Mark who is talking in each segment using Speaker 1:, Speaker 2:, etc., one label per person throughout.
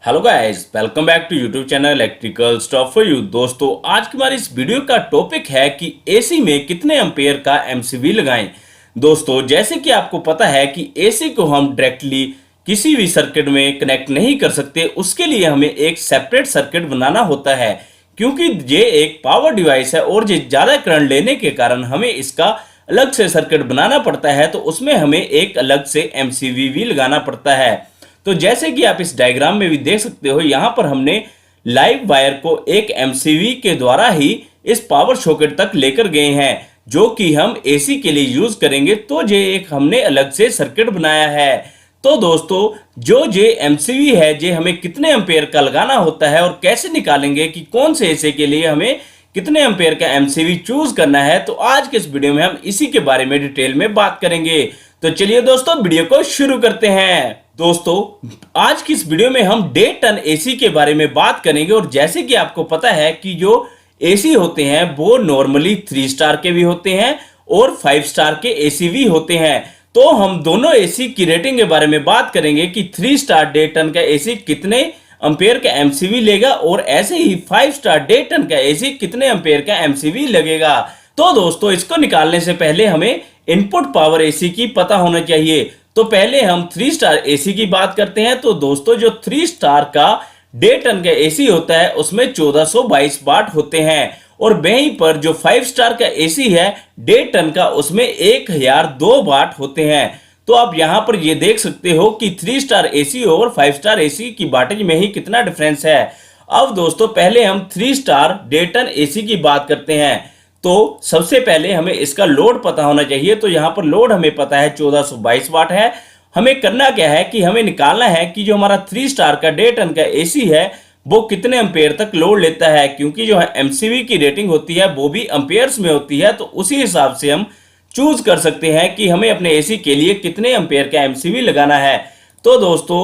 Speaker 1: Hello guys, welcome back to YouTube channel electrical stuff for you. दोस्तों, आज की हमारी इस वीडियो का टॉपिक है कि एसी में कितने एम्पेयर का एमसीवी लगाएं। दोस्तों, जैसे कि आपको पता है कि एसी को हम डायरेक्टली किसी भी सर्किट में कनेक्ट नहीं कर सकते, उसके लिए हमें एक सेपरेट सर्किट बनाना होता है, क्योंकि ये एक पावर डिवाइस है और ये ज़्यादा करंट लेने के कारण हमें इसका अलग से सर्किट बनाना पड़ता है। तो उसमें हमें एक अलग से एमसीवी भी लगाना पड़ता है। तो जैसे कि आप इस डायग्राम में भी देख सकते हो, यहां पर हमने लाइव वायर को एक एमसीवी के द्वारा ही इस पावर सॉकेट तक लेकर गए हैं, जो कि हम एसी के लिए यूज करेंगे। तो ये एक हमने अलग से सर्किट बनाया है। तो दोस्तों, जो ये एमसीवी है, ये हमें कितने एम्पेयर का लगाना होता है और कैसे निकालेंगे कि कौन से एसी के लिए हमें कितने एम्पेयर का एमसीवी चूज करना है, तो आज के इस वीडियो में हम इसी के बारे में डिटेल में बात करेंगे। तो चलिए दोस्तों, वीडियो को शुरू करते हैं। दोस्तों, आज की इस वीडियो में हम 1.5 टन एसी के बारे में बात करेंगे। और जैसे कि आपको पता है कि जो एसी होते हैं वो नॉर्मली 3 स्टार के भी होते हैं और 5 स्टार के एसी भी होते हैं। तो हम दोनों एसी की रेटिंग के बारे में बात करेंगे कि 3 स्टार 1.5 टन का एसी कितने एम्पेयर का एमसीवी लेगा, और ऐसे ही 5 स्टार 1.5 टन का एसी कितने एम्पेयर का एमसीवी लगेगा। तो दोस्तों, इसको निकालने से पहले हमें इनपुट पावर एसी की पता होना चाहिए। तो पहले हम 3 स्टार एसी की बात करते हैं। तो दोस्तों, जो 3 स्टार का 1.5 टन का एसी होता है उसमें 1422 वाट होते हैं, और वहीं पर जो 5 स्टार का एसी है 1.5 टन का, उसमें 1002 वाट होते हैं। तो आप यहां पर ये देख सकते हो कि 3 स्टार एसी और 5 स्टार एसी की वाटेज में ही कितना डिफरेंस है। अब दोस्तों, पहले हम 3 स्टार 1.5 टन एसी की बात करते हैं। तो सबसे पहले हमें इसका लोड पता होना चाहिए। तो यहां पर लोड हमें पता है 1422 वाट है। हमें करना क्या है कि हमें निकालना है कि जो हमारा 3 स्टार का 1.5 टन का एसी है वो कितने एम्पेयर तक लोड लेता है, क्योंकि जो है एमसीवी की रेटिंग होती है वो भी एम्पेयर्स में होती है। तो उसी हिसाब से हम चूज कर सकते हैं कि हमें अपने एसी के लिए कितने एम्पेयर का एमसीवी लगाना है। तो दोस्तों,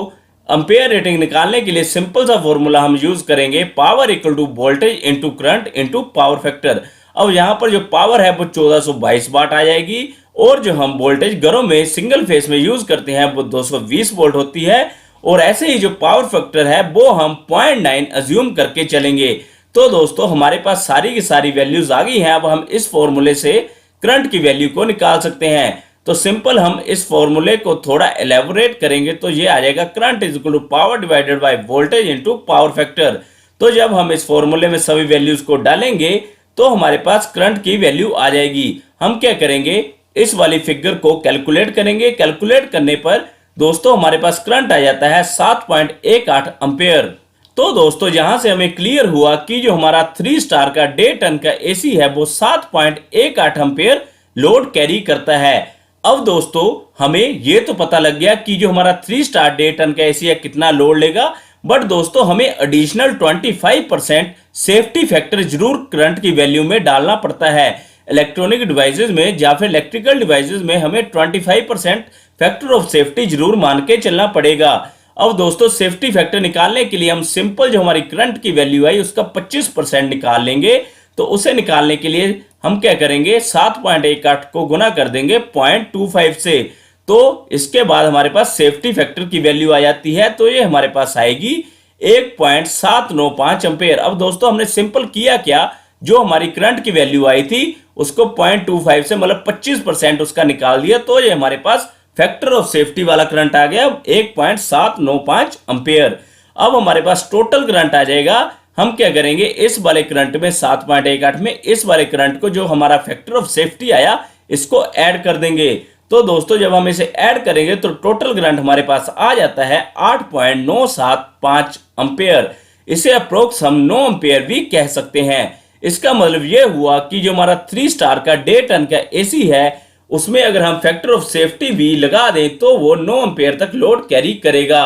Speaker 1: एम्पेयर रेटिंग निकालने के लिए सिंपल सा फॉर्मूला हम यूज करेंगे, power equal to voltage into current into power factor. अब यहां पर जो पावर है वो 1422 वाट आ जाएगी, और जो हम वोल्टेज घरों में सिंगल फेस में यूज करते हैं वो 220 वोल्ट होती है। और ऐसे ही जो पावर फैक्टर है वो हम 0.9 अज्यूम करके चलेंगे। तो दोस्तों, हमारे पास सारी की सारी वैल्यूज आ गई हैं। अब हम इस फॉर्मूले से करंट की वैल्यू को निकाल सकते हैं। तो सिंपल हम इस फॉर्मूले को थोड़ा एलेबोरेट करेंगे तो ये आ जाएगा, current is equal to power divided by voltage into power factor. तो जब हम इस फॉर्मूले में सभी वैल्यूज को डालेंगे तो हमारे पास करंट की वैल्यू आ जाएगी। हम क्या करेंगे, इस वाली फिगर को कैलकुलेट करेंगे। कैलकुलेट करने पर दोस्तों हमारे पास करंट आ जाता है 7.18 एम्पेयर। तो दोस्तों, यहां से हमें क्लियर हुआ कि जो हमारा 3 स्टार का 1.5 टन का एसी है वो 7.18 एम्पेयर लोड कैरी करता है। अब दोस्तों, हमें ये तो पता लग गया कि जो हमारा 3 स्टार 1.5 टन का एसी है कितना लोड लेगा, बट दोस्तों हमें एडिशनल 25% सेफ्टी फैक्टर जरूर करंट की वैल्यू में डालना पड़ता है। इलेक्ट्रॉनिक डिवाइसेस में या फिर इलेक्ट्रिकल डिवाइसेस में हमें 25% फैक्टर ऑफ सेफ्टी जरूर मान के चलना पड़ेगा। अब दोस्तों, सेफ्टी फैक्टर निकालने के लिए हम सिंपल जो हमारी करंट की वैल्यू आई उसका 25% निकाल लेंगे। तो उसे निकालने के लिए हम क्या करेंगे, 7.18 को गुना कर देंगे 0.25 से। तो इसके बाद हमारे पास सेफ्टी फैक्टर की वैल्यू आ जाती है। तो ये हमारे पास आएगी 1.795 एम्पेयर। अब दोस्तों, हमने सिंपल किया क्या, जो हमारी करंट की वैल्यू आई थी उसको 0.25 से मतलब 25% उसका निकाल दिया। तो ये हमारे पास फैक्टर ऑफ सेफ्टी वाला करंट आ गया 1.795 एम्पेयर। अब हमारे पास टोटल करंट आ जाएगा। हम क्या करेंगे, इस वाले करंट में 7.18 में इस वाले करंट को जो हमारा फैक्टर ऑफ सेफ्टी आया इसको ऐड कर देंगे। तो दोस्तों, जब हम इसे ऐड करेंगे तो टोटल करंट हमारे पास आ जाता है 8.975 एम्पेयर। इसे अप्रोक्स हम 9 एम्पेयर भी कह सकते हैं। इसका मतलब यह हुआ कि जो हमारा 3 स्टार का 1.5 टन का एसी है उसमें अगर हम फैक्टर ऑफ सेफ्टी भी लगा दें तो वो 9 एम्पेयर तक लोड कैरी करेगा।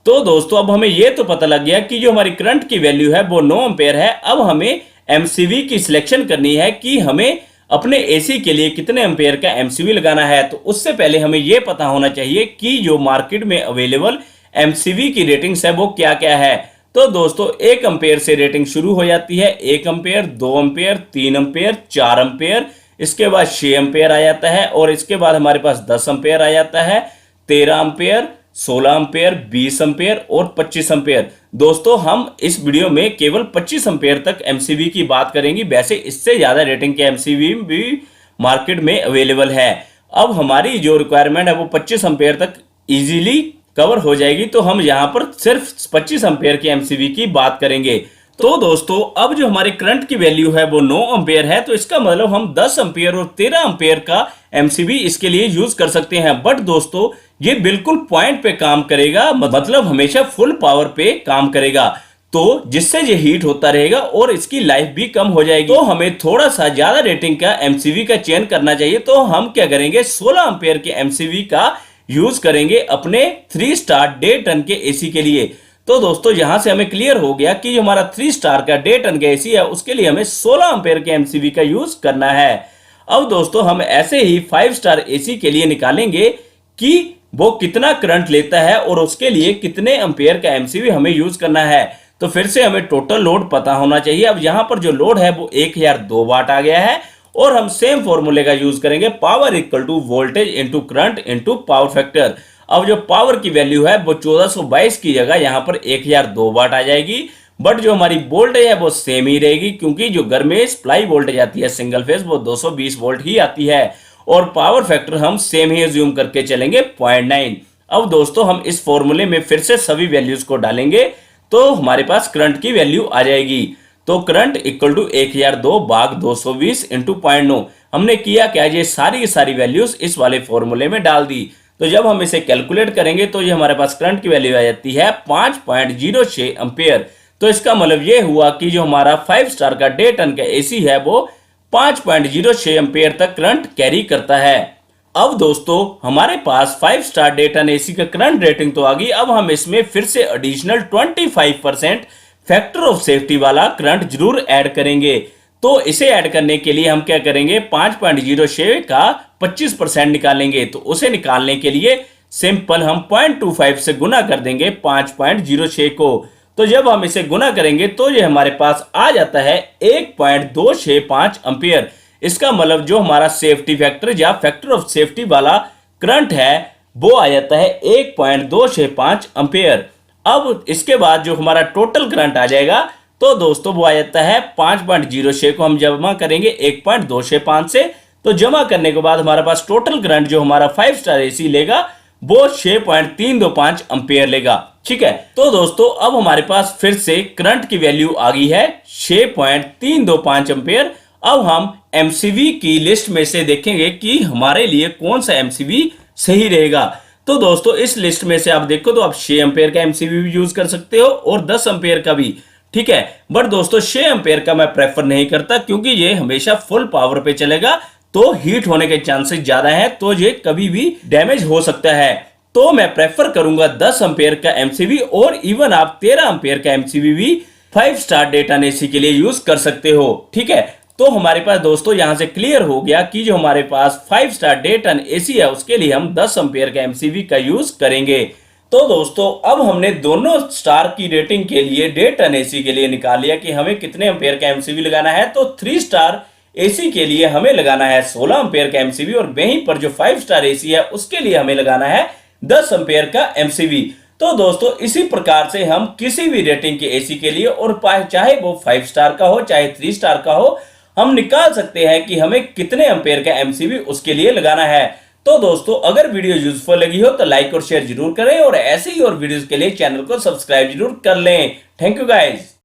Speaker 1: तो दोस्तों, अब हमें यह तो पता लग गया कि जो हमारी करंट की वैल्यू है वो 9 एम्पेयर है। अब हमें एमसीवी की सिलेक्शन करनी है कि हमें अपने एसी के लिए कितने एम्पेयर का एमसीवी लगाना है। तो उससे पहले हमें यह पता होना चाहिए कि जो मार्केट में अवेलेबल एमसीवी की रेटिंग्स है वो क्या क्या है। तो दोस्तों, 1 एम्पेयर से रेटिंग शुरू हो जाती है। 1 एम्पेयर, 2 एम्पेयर, 3 एम्पेयर, 4 एम्पेयर, इसके बाद 6 एम्पेयर आ जाता है, और इसके बाद हमारे पास 10 एम्पेयर आ जाता है, 13 एम्पेयर, 16 एम्पेयर, 20 एम्पेयर और 25 एम्पेयर। दोस्तों हम इस वीडियो में केवल 25 एम्पेयर तक एमसीवी की बात करेंगे। वैसे इससे ज्यादा रेटिंग के एमसीवी भी मार्केट में अवेलेबल है। अब हमारी जो रिक्वायरमेंट है वो 25 एम्पेयर तक इजीली कवर हो जाएगी, तो हम यहाँ पर सिर्फ 25 एम्पेयर की एमसीवी की बात करेंगे। तो दोस्तों अब जो हमारी करंट की वैल्यू है वो 9 एम्पेयर है, तो इसका मतलब हम 10 एम्पेयर और 13 एम्पेयर का एमसीवी इसके लिए यूज कर सकते हैं। बट दोस्तों ये बिल्कुल पॉइंट पे काम करेगा, मतलब हमेशा फुल पावर पे काम करेगा, तो जिससे ये हीट होता रहेगा और इसकी लाइफ भी कम हो जाएगी। तो हमें थोड़ा सा ज्यादा रेटिंग का एमसीवी का चयन करना चाहिए। तो हम क्या करेंगे, 16 एम्पेयर के एमसीवी का यूज करेंगे अपने 3 स्टार डे टन के एसी के लिए। तो दोस्तों यहां से हमें क्लियर हो गया कि जो हमारा 3 स्टार का डे टन का एसी है उसके लिए हमें 16 एम्पेयर के एमसीवी का यूज करना है। अब दोस्तों हम ऐसे ही 5 स्टार एसी के लिए निकालेंगे कि वो कितना करंट लेता है और उसके लिए कितने एम्पेयर का एमसीवी हमें यूज करना है। तो फिर से हमें टोटल लोड पता होना चाहिए। अब यहां पर जो लोड है वो 1002 वाट आ गया है और हम सेम फॉर्मूले का यूज करेंगे, power equal to voltage into current into power factor. अब जो पावर की वैल्यू है वो 1422 की जगह यहां पर 1002 वाट आ जाएगी। बट जो हमारी वोल्टेज है वो सेम ही रहेगी, क्योंकि जो घर में सप्लाई वोल्टेज आती है सिंगल फेज वो 220 वोल्ट ही आती है और पावर फैक्टर हम सेम ही अज्यूम करके चलेंगे 0.9। अब दोस्तों हम इस फॉर्मूले में फिर से सभी वैल्यूज को डालेंगे तो हमारे पास करंट की वैल्यू आ जाएगी। तो करंट इक्वल टू 1002 भाग 220 इंटू 0.9। हमने किया क्या, ये सारी की सारी वैल्यूज इस वाले फॉर्मूले में डाल दी। तो जब हम इसे कैलकुलेट करेंगे तो ये हमारे पास करंट की वैल्यू आ जाती है 5.06 एम्पेयर। तो इसका मतलब ये हुआ कि जो हमारा 5 स्टार का डे टन का एसी है वो 5.06 एम्पेयर तक करंट कैरी करता है। अब दोस्तों हमारे पास 5 स्टार डे टन एसी का करंट रेटिंग तो आ गई। अब हम इसमें फिर से एडिशनल 25% फैक्टर ऑफ सेफ्टी वाला करंट जरूर ऐड करेंगे। तो इसे ऐड करने के लिए हम क्या करेंगे, 5.06 का 25% निकालेंगे। तो उसे निकालने के लिए सिंपल हम 0.25 से गुना कर देंगे 5.06 को। तो जब हम इसे गुना करेंगे तो ये हमारे पास आ जाता है 1.265 एम्पियर। इसका मतलब जो हमारा सेफ्टी फैक्टर या फैक्टर ऑफ सेफ्टी वाला करंट है वो आ जाता है 1.265 एम्पियर। अब इसके बाद जो हमारा टोटल करंट आ जाएगा तो दोस्तों वो आ जाता है 5.06 को हम जमा करेंगे 1.265 से। तो जमा करने के बाद हमारे पास टोटल करंट जो हमारा 5 स्टार एसी लेगा वो 6.325 एम्पेयर लेगा। ठीक है, तो दोस्तों अब हमारे पास फिर से करंट की वैल्यू आ गई है 6.325 एम्पेयर। अब हम एमसीवी की लिस्ट में से देखेंगे कि हमारे लिए कौन सा एमसीवी सही रहेगा। तो दोस्तों इस लिस्ट में से आप देखो तो आप 6 एम्पेयर का एमसीवी भी यूज कर सकते हो और 10 एम्पेयर का भी। ठीक है, बट दोस्तों 6 एम्पेयर का मैं प्रेफर नहीं करता, क्योंकि ये हमेशा फुल पावर पे चलेगा तो हीट होने के चांसेस ज्यादा है, तो ये कभी भी डैमेज हो सकता है। तो मैं प्रेफर करूंगा 10 एम्पेयर का एमसीवी और इवन आप 13 एम्पेयर का एमसीवी भी 5 स्टार डे टन एसी के लिए यूज कर सकते हो। ठीक है, तो हमारे पास दोस्तों यहां से क्लियर हो गया कि जो हमारे पास 5 स्टार डे टन एसी है उसके लिए हम 10 एम्पेयर का एमसीवी का यूज करेंगे। तो दोस्तों अब हमने दोनों स्टार की रेटिंग के लिए डे टन एसी के लिए निकाल लिया कि हमें कितने एम्पेयर का एमसीवी लगाना है। तो 3 स्टार एसी के लिए हमें लगाना है 16 एम्पेयर का एमसीवी और वहीं पर जो 5 स्टार एसी है उसके लिए हमें लगाना है 10 एम्पेयर का एमसीवी। तो दोस्तों इसी प्रकार से हम किसी भी रेटिंग के एसी के लिए, और चाहे वो 5 स्टार का हो चाहे 3 स्टार का हो, हम निकाल सकते हैं कि हमें कितने एम्पेयर का एमसीवी उसके लिए लगाना है। तो दोस्तों अगर वीडियो यूजफुल लगी हो तो लाइक और शेयर जरूर करें और ऐसे ही और वीडियोस के लिए चैनल को सब्सक्राइब जरूर कर लें। Thank you guys.